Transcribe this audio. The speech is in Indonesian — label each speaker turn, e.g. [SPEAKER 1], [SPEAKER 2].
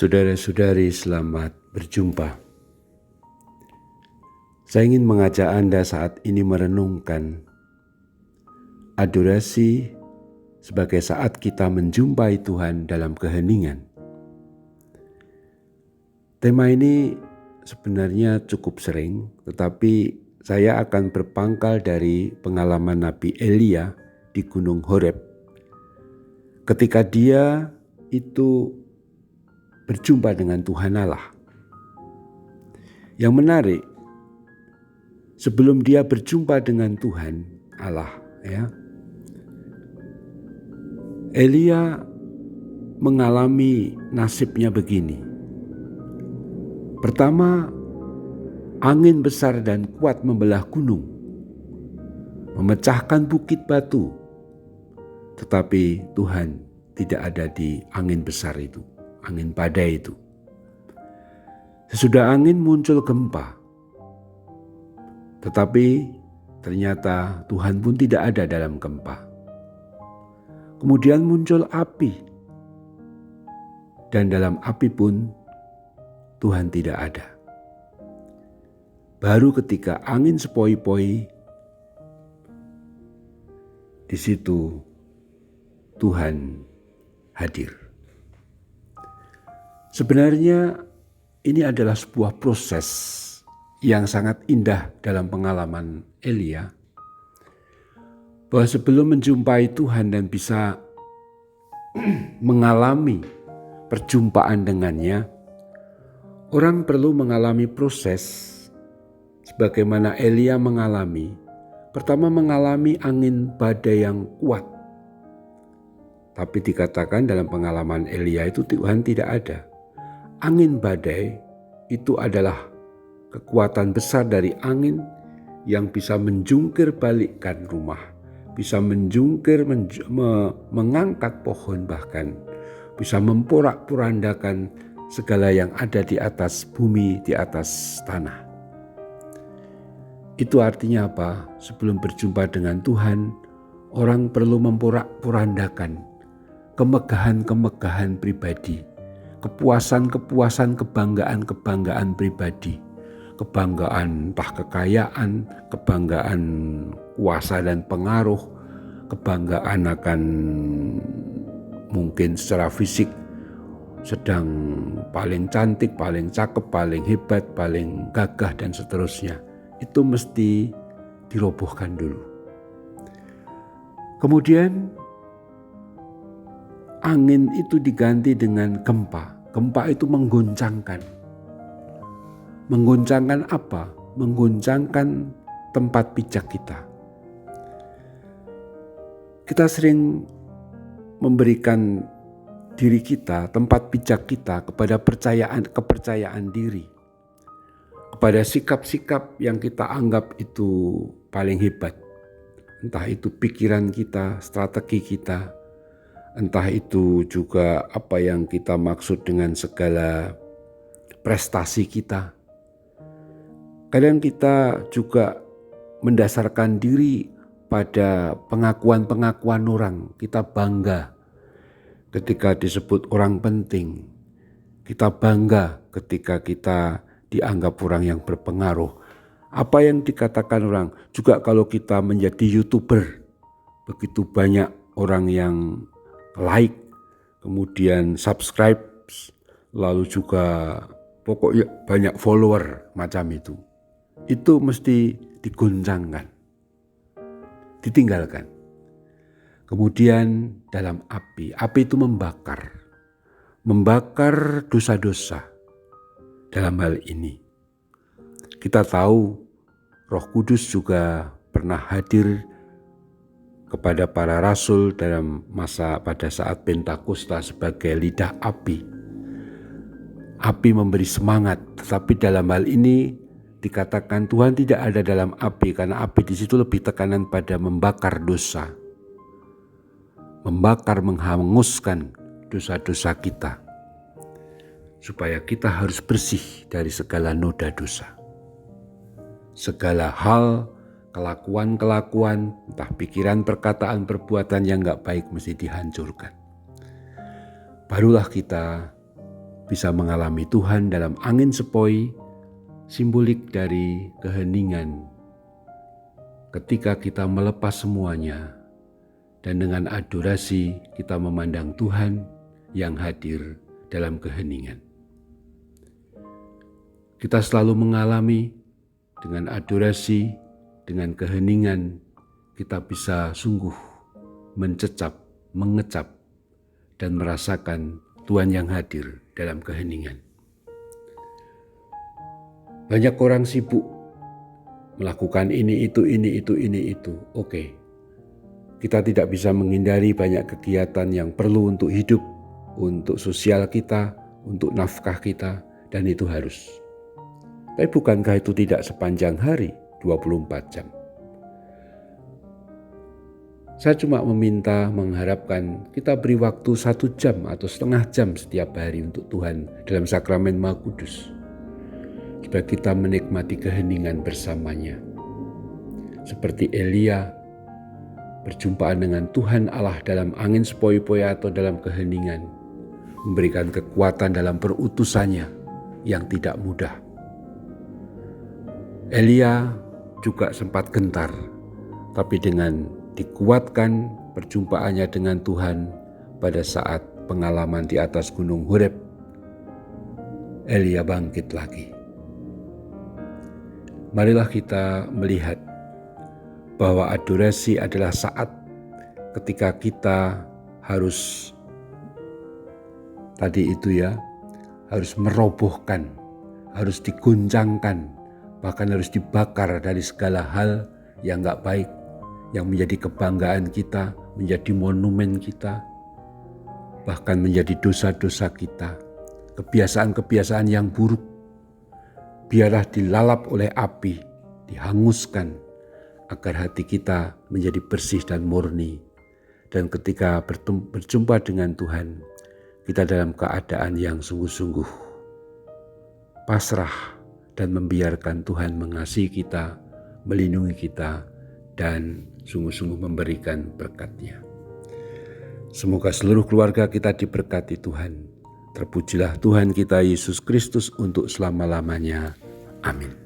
[SPEAKER 1] Saudara-saudari, selamat berjumpa. Saya ingin mengajak Anda saat ini merenungkan adorasi sebagai saat kita menjumpai Tuhan dalam keheningan. Tema ini sebenarnya cukup sering, tetapi saya akan berpangkal dari pengalaman Nabi Elia di Gunung Horeb. Ketika dia itu berjumpa dengan Tuhan Allah. Yang menarik, sebelum dia berjumpa dengan Tuhan Allah, Elia mengalami nasibnya begini. Pertama, angin besar dan kuat membelah gunung, memecahkan bukit batu, tetapi Tuhan tidak ada di angin besar itu. Angin badai itu. Sesudah angin muncul gempa. Tetapi ternyata Tuhan pun tidak ada dalam gempa. Kemudian muncul api. Dan dalam api pun Tuhan tidak ada. Baru ketika angin sepoi-poi, di situ Tuhan hadir. Sebenarnya ini adalah sebuah proses yang sangat indah dalam pengalaman Elia, bahwa sebelum menjumpai Tuhan dan bisa mengalami perjumpaan dengannya, orang perlu mengalami proses sebagaimana Elia mengalami. Pertama, mengalami angin badai yang kuat. Tapi dikatakan dalam pengalaman Elia itu Tuhan tidak ada. Angin badai itu adalah kekuatan besar dari angin yang bisa menjungkir balikkan rumah, bisa menjungkir, mengangkat pohon, bahkan bisa memporak-porandakan segala yang ada di atas bumi, di atas tanah. Itu artinya apa? Sebelum berjumpa dengan Tuhan, orang perlu memporak-porandakan kemegahan-kemegahan pribadi, kepuasan-kepuasan, kebanggaan-kebanggaan pribadi, kebanggaan entah kekayaan, kebanggaan kuasa dan pengaruh, kebanggaan akan mungkin secara fisik sedang paling cantik, paling cakep, paling hebat, paling gagah dan seterusnya. Itu mesti dirobohkan dulu. Kemudian angin itu diganti dengan gempa. Gempa itu mengguncangkan. Mengguncangkan apa? Mengguncangkan tempat pijak kita. Kita sering memberikan diri kita, tempat pijak kita kepada kepercayaan diri. Kepada sikap-sikap yang kita anggap itu paling hebat. Entah itu pikiran kita, strategi kita, entah itu juga apa yang kita maksud dengan segala prestasi kita. Kadang kita juga mendasarkan diri pada pengakuan-pengakuan orang. Kita bangga ketika disebut orang penting. Kita bangga ketika kita dianggap orang yang berpengaruh. Apa yang dikatakan orang, juga kalau kita menjadi YouTuber, begitu banyak orang yang like, kemudian subscribe, lalu juga pokoknya banyak follower macam itu. Itu mesti diguncangkan, ditinggalkan. Kemudian dalam api itu membakar dosa-dosa. Dalam hal ini kita tahu Roh Kudus juga pernah hadir kepada para rasul pada saat Pentakosta sebagai lidah api. Api memberi semangat, tetapi dalam hal ini dikatakan Tuhan tidak ada dalam api, karena api di situ lebih tekanan pada membakar dosa. Membakar, menghanguskan dosa-dosa kita. Supaya kita harus bersih dari segala noda dosa. Segala hal, kelakuan-kelakuan, entah pikiran, perkataan, perbuatan yang gak baik mesti dihancurkan. Barulah kita bisa mengalami Tuhan dalam angin sepoi, simbolik dari keheningan. Ketika kita melepas semuanya, dan dengan adorasi kita memandang Tuhan yang hadir dalam keheningan. Kita selalu mengalami dengan adorasi, dengan keheningan, kita bisa sungguh mencecap, mengecap, dan merasakan Tuhan yang hadir dalam keheningan. Banyak orang sibuk melakukan ini, itu. Oke. Kita tidak bisa menghindari banyak kegiatan yang perlu untuk hidup, untuk sosial kita, untuk nafkah kita, dan itu harus. Tapi bukankah itu tidak sepanjang hari, 24 jam? Saya cuma mengharapkan kita beri waktu 1 jam atau setengah jam setiap hari untuk Tuhan dalam sakramen Maha Kudus, supaya kita menikmati keheningan bersamanya. Seperti Elia, perjumpaan dengan Tuhan Allah dalam angin sepoi-poi atau dalam keheningan memberikan kekuatan dalam perutusannya yang tidak mudah. Elia juga sempat gentar, tapi dengan dikuatkan perjumpaannya dengan Tuhan pada saat pengalaman di atas Gunung Horeb, Elia bangkit lagi. Marilah kita melihat bahwa adorasi adalah saat ketika kita harus harus merobohkan, harus diguncangkan, bahkan harus dibakar dari segala hal yang gak baik, yang menjadi kebanggaan kita, menjadi monumen kita, bahkan menjadi dosa-dosa kita, kebiasaan-kebiasaan yang buruk. Biarlah dilalap oleh api, dihanguskan, agar hati kita menjadi bersih dan murni. Dan ketika berjumpa dengan Tuhan, kita dalam keadaan yang sungguh-sungguh pasrah dan membiarkan Tuhan mengasihi kita, melindungi kita, dan sungguh-sungguh memberikan berkat-Nya. Semoga seluruh keluarga kita diberkati Tuhan. Terpujilah Tuhan kita Yesus Kristus untuk selama-lamanya. Amin.